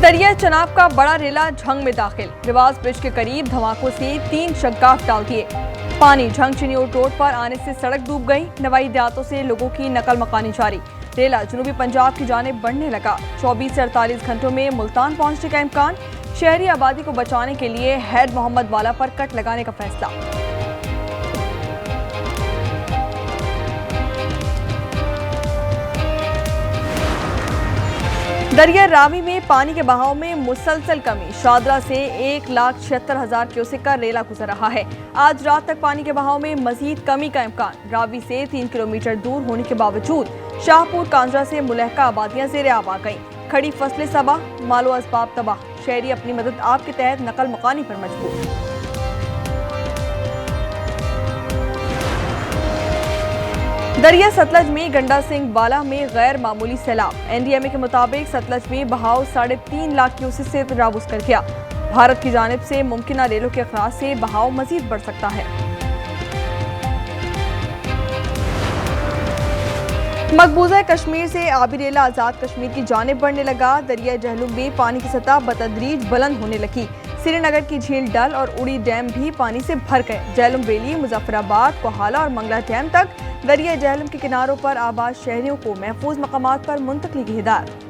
दरिया चनाब का बड़ा रेला झंग में दाखिल। रिवाज ब्रिज के करीब धमाकों से 3 शग्गाफ डाल दिए। पानी झंग चिन्योट रोड पर आने से सड़क डूब गई। नवाई देहातों से लोगों की नकल मकानी जारी। रेला जनूबी पंजाब की जानिब बढ़ने लगा। 24 से 48 घंटों में मुल्तान पहुंचने का इम्कान। शहरी आबादी को बचाने के लिए हैड मोहम्मद वाला पर कट लगाने का फैसला। दरिया रावी में पानी के बहाव में मुसलसल कमी। शादरा से 1,76,000 क्यूसेक का रेला गुजर रहा है। आज रात तक पानी के बहाव में मजीद कमी का इम्कान। रावी से 3 किलोमीटर दूर होने के बावजूद शाहपुर कांजरा से मुलहका आबादियां ज़ेरे आब आ गईं। खड़ी फसलें तबाह, मालो असबाब तबाह। शहरी अपनी मदद आप के तहत नकल मकानी पर मजबूर। दरिया सतलज में गंडा सिंह बाला में गैर मामूली सैलाब। एनडीएमए के मुताबिक सतलज में बहाव 3.5 लाख क्यूसेक से तजावुज कर गया। भारत की जानिब से मुमकिन रेलों के अखराज से बहाव मजीद बढ़ सकता है। मकबूजा कश्मीर से आबी रेला आज़ाद कश्मीर की जानिब बढ़ने लगा। दरिया जहलुम में पानी की सतह बतदरीज बुलंद होने लगी। श्रीनगर की झील डल और उड़ी डैम भी पानी से भर गए। जहलुम वैली, मुजफ्फराबाद, कोहाला और मंगला डैम तक दरिया जहलुम के किनारों पर आबाद शहरियों को महफूज मकामात पर मुंतकिली की हिदायत।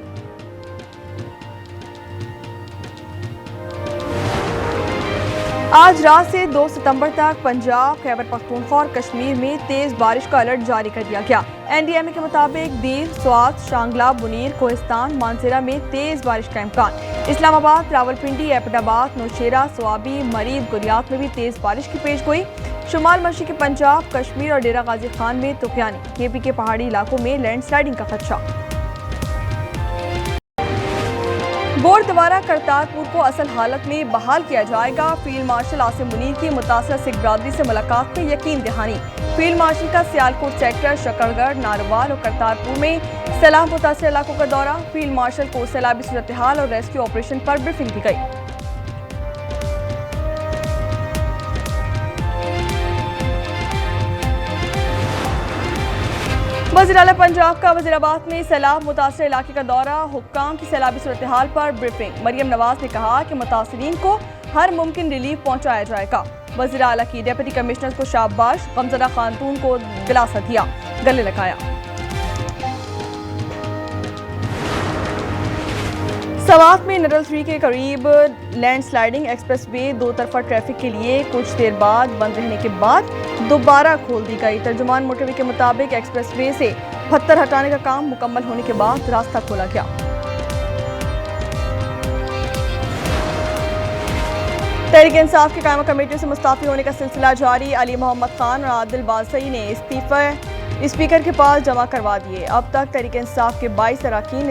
आज रात से 2 सितंबर तक पंजाब, खैबर पख्तूनख्वा और कश्मीर में तेज बारिश का अलर्ट जारी कर दिया गया। एनडीएमए के मुताबिक दीर, स्वात, शांगला, बुनीर, कोहिस्तान, मानसेरा में तेज बारिश का इम्कान। इस्लामाबाद, रावलपिंडी, एबटाबाद, नौशेरा, स्वाबी, मरीद, गुरियात में भी तेज बारिश की पेशगोई। शुमाल मशरक़ी पंजाब, कश्मीर और डेरा गाजी खान में तुफानी। केपी के पहाड़ी इलाकों में लैंडस्लाइडिंग का खदशा। बोर्ड द्वारा करतारपुर को असल हालत में बहाल किया जाएगा। फील्ड मार्शल आसिम मुनीर की मुतासरा सिख बरादरी से मुलाकात में यकीन दहानी। फील्ड मार्शल का सियालकोट सेक्टर, शकरगढ़, नारोवाल और करतारपुर में सैलाब मुतासर इलाकों का दौरा। फील्ड मार्शल को सैलाबी सूरत हाल और रेस्क्यू ऑपरेशन पर ब्रीफिंग दी गई। वज़ीर आला पंजाब का वज़ीराबाद में सैलाब मुतासर इलाके का दौरा। हुक्काम की सैलाबी सूरत हाल पर ब्रीफिंग। मरियम नवाज ने कहा कि मुतासरीन को हर मुमकिन रिलीफ पहुंचाया जाएगा। वज़ीर आला की डिप्टी कमिश्नर को शाबाश, गमज़दा खातून को दिलासा दिया, गले लगाया। सवात में नडल 3 के करीब लैंडस्लाइडिंग। एक्सप्रेस वे 2 तरफा ट्रैफिक के लिए कुछ देर बाद बंद रहने के बाद दोबारा खोल दी गई। तर्जुमान मोटरवे के मुताबिक एक्सप्रेस वे से पत्थर हटाने का काम मुकम्मल होने के बाद रास्ता खोला गया। तहरीक इंसाफ की कायमा कमेटी से मुस्ताफी होने का सिलसिला जारी। अली मोहम्मद खान और आदिल बासई ने इस्तीफे स्पीकर के पास जमा करवा दिए। अब तक तहरीक इंसाफ के 22 अरकान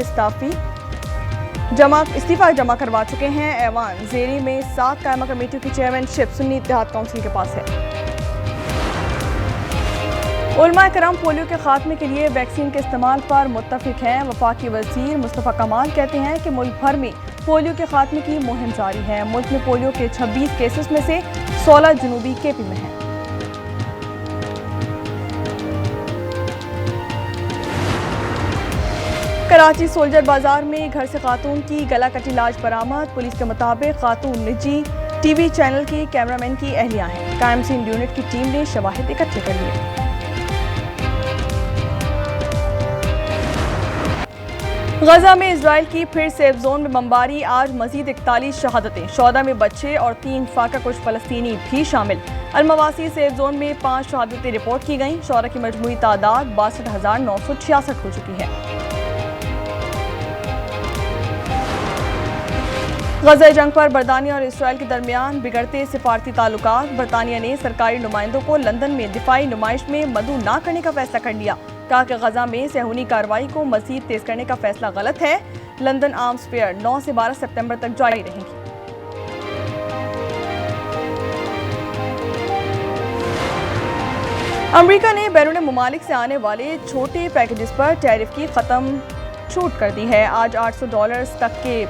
इस्तीफा जमा करवा चुके हैं। ऐवान ज़ेरी में 7 कायमा कमेटियों की चेयरमैनशिप सुन्नी इत्तेहाद काउंसिल के पास है। उलमा कराम पोलियो के खात्मे के लिए वैक्सीन के इस्तेमाल पर मुत्तफिक हैं। वफाकी वज़ीर मुस्तफ़ा कमाल कहते हैं कि मुल्क भर में पोलियो के खात्मे की मुहिम जारी है। मुल्क में पोलियो के 26 केसेस में से 16 जनूबी केपी में हैं। कराची सोल्जर बाजार में घर से खातून की गला कटी लाश बरामद। पुलिस के मुताबिक खातून निजी टीवी चैनल के कैमरामैन की अहलिया हैं। कायम सीन यूनिट की टीम ने शवाहिद इकट्ठे कर लिए। गजा में इजराइल की फिर सेफ जोन में बमबारी। आज मजीद 41 शहादतें। 14 में बच्चे और 3 फाका कुछ फलस्तीनी भी शामिल। अलमवासी सेफ जोन में 5 शहादतें रिपोर्ट की गईं। शौहरा की मजमूई तादाद 62,966 हो चुकी है। गजा जंग पर बरतानिया और इसराइल के दरमियान बिगड़ते सिफारती ताल्लुकात। बरतानिया ने सरकारी नुमाइंदों को लंदन में दिफाई नुमाइश में मदऊ न करने का फैसला कर लिया। कहा कि गजा में सेहूनी कार्रवाई को मजीद तेज करने का फैसला गलत है। लंदन आर्म्स फेयर 9 से 12 सितंबर तक जारी रहेगी। अमेरिका ने बैरून मुमालिक से आने वाले छोटे पैकेजेस पर टैरिफ की खत्म छूट कर दी है। आज $800 तक के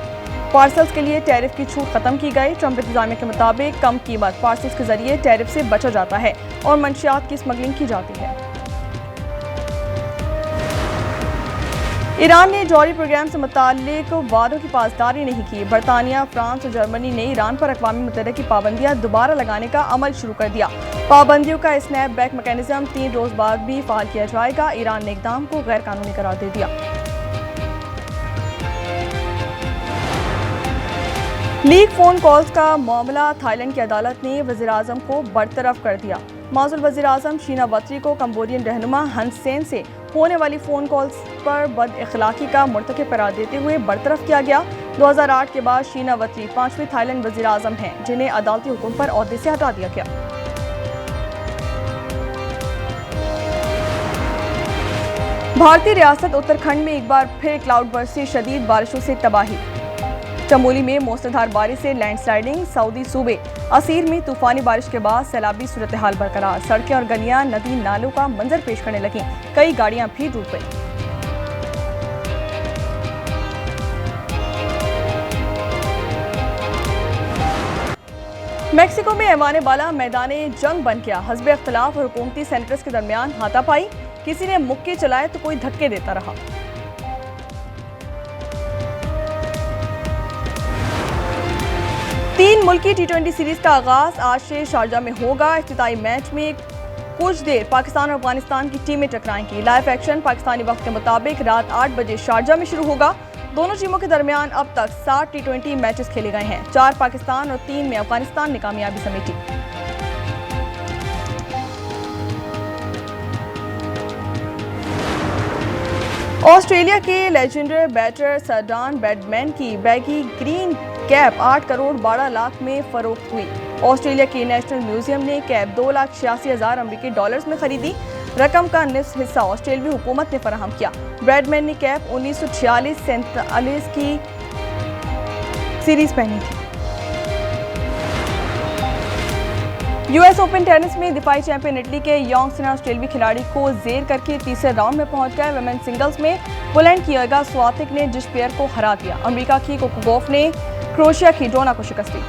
पार्सल्स के लिए टैरिफ की छूट खत्म की गई। ट्रंप इंतजामिया के मुताबिक कम कीमत पार्सल्स के जरिए टैरिफ से बचा जाता है और मंशियात की स्मगलिंग की जाती है। ईरान ने जौहरी प्रोग्राम से मुताल्लिक वादों की पासदारी नहीं की। बरतानिया, फ्रांस और जर्मनी ने ईरान पर अक़वाम मुत्तहिदा की पाबंदियां दोबारा लगाने का अमल शुरू कर दिया। पाबंदियों का स्नैप बैक मैकेनिज्म 3 रोज बाद भी फ़ाल किया जाएगा। ईरान ने इक़दाम को गैर कानूनी करार दे दिया। लीक फ़ोन कॉल्स का मामला, थाईलैंड की अदालत ने वज़ीर-ए-आज़म को बरतरफ कर दिया। माज़ूल वज़ीर-ए-आज़म शीना वत्री को कंबोडियन रहनुमा हन सेन से होने वाली फ़ोन कॉल्स पर बदअखलाक़ी का मुर्तकिब करार देते हुए बरतरफ किया गया। 2008 के बाद शीना वत्री 5वीं थाईलैंड वज़ीर-ए-आज़म हैं जिन्हें अदालती हुक्म पर ओहदे से हटा दिया गया। भारतीय रियासत उत्तराखंड में एक बार फिर क्लाउड बर्स्ट से शदीद बारिशों से तबाही। चमोली में मूसलाधार बारिश से लैंडस्लाइडिंग, सऊदी सूबे असीर में तूफानी बारिश के बाद सैलाबी सूरत हाल बरकरार। सड़कें और गलियां नदी नालों का मंजर पेश करने लगीं, कई गाड़ियां भी डूब गईं। मेक्सिको में ऐवान बाला मैदाने जंग बन गया। हज़्ब इख्तिलाफ और हुकूमती सेनेटर्स के दरमियान हाथापाई, किसी ने मुक्के चलाए तो कोई धक्के देता रहा। 3 मुल्की T20 सीरीज का आगाज आज से शारजा में होगा। इफ्तिताई मैच में कुछ देर पाकिस्तान और अफगानिस्तान की टीमें टकराएंगी। लाइव एक्शन पाकिस्तानी वक्त के मुताबिक रात 8 बजे शारजा में शुरू होगा। दोनों टीमों के दरमियान अब तक 60 T20 मैचेस खेले गए हैं। 4 पाकिस्तान और 3 में अफगानिस्तान ने कामयाबी समेटी। ऑस्ट्रेलिया के legendary batter sir Don Bradman की baggy green cap 8 crore 12 lakh में फरोख्त हुई। ऑस्ट्रेलिया के नेशनल म्यूजियम ने कैप 2,86,000 अमरीकी डॉलर्स में खरीदी। रकम का निस्फ हिस्सा ऑस्ट्रेलियाई हुकूमत ने फराहम किया। ब्रैडमैन ने कैप 1946-47 की सीरीज पहनी थी। यूएस ओपन टेनिस में दिफाई चैंपियन इटली के योंग ने ऑस्ट्रेलियाई खिलाड़ी को जेर करके तीसरे राउंड में पहुंच गए। वुमेन सिंगल्स में पोलैंड की इगा स्वातिक ने जिशपेयर को हरा दिया। अमेरिका की कोकोगोफ ने क्रोएशिया की डोना को शिकस्त दी।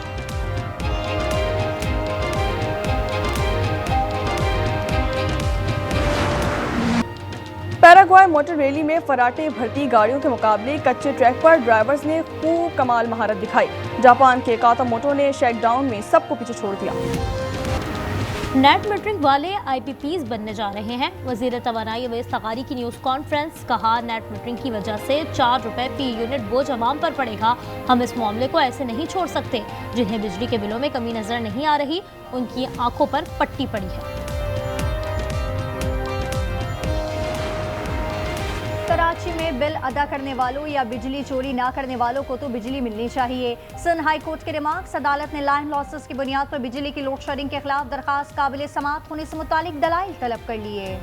पैराग्वाय मोटर रैली में फराटे भरती गाड़ियों के मुकाबले कच्चे ट्रैक पर ड्राइवर्स ने खूब कमाल महारत दिखाई। जापान के कातामोटो ने शेकडाउन में सबको पीछे छोड़ दिया। नेट मीटरिंग वाले IPPs बनने जा रहे हैं। वज़ीर तवानाई अवैस तगारी की न्यूज़ कॉन्फ्रेंस, कहा नेट मीटरिंग की वजह से 4 रुपए फी यूनिट बोझ अवाम पर पड़ेगा। हम इस मामले को ऐसे नहीं छोड़ सकते। जिन्हें बिजली के बिलों में कमी नजर नहीं आ रही, उनकी आंखों पर पट्टी पड़ी है। कराची में बिल अदा करने वालों या बिजली चोरी ना करने वालों को तो बिजली मिलनी चाहिए। सिंध हाई कोर्ट के रिमार्क्स, अदालत ने लाइन लॉसेस की बुनियाद पर बिजली की लोड शेडिंग के खिलाफ दरखास्त काबिल समाअत होने से मुतालिक दलाइल तलब कर लिए।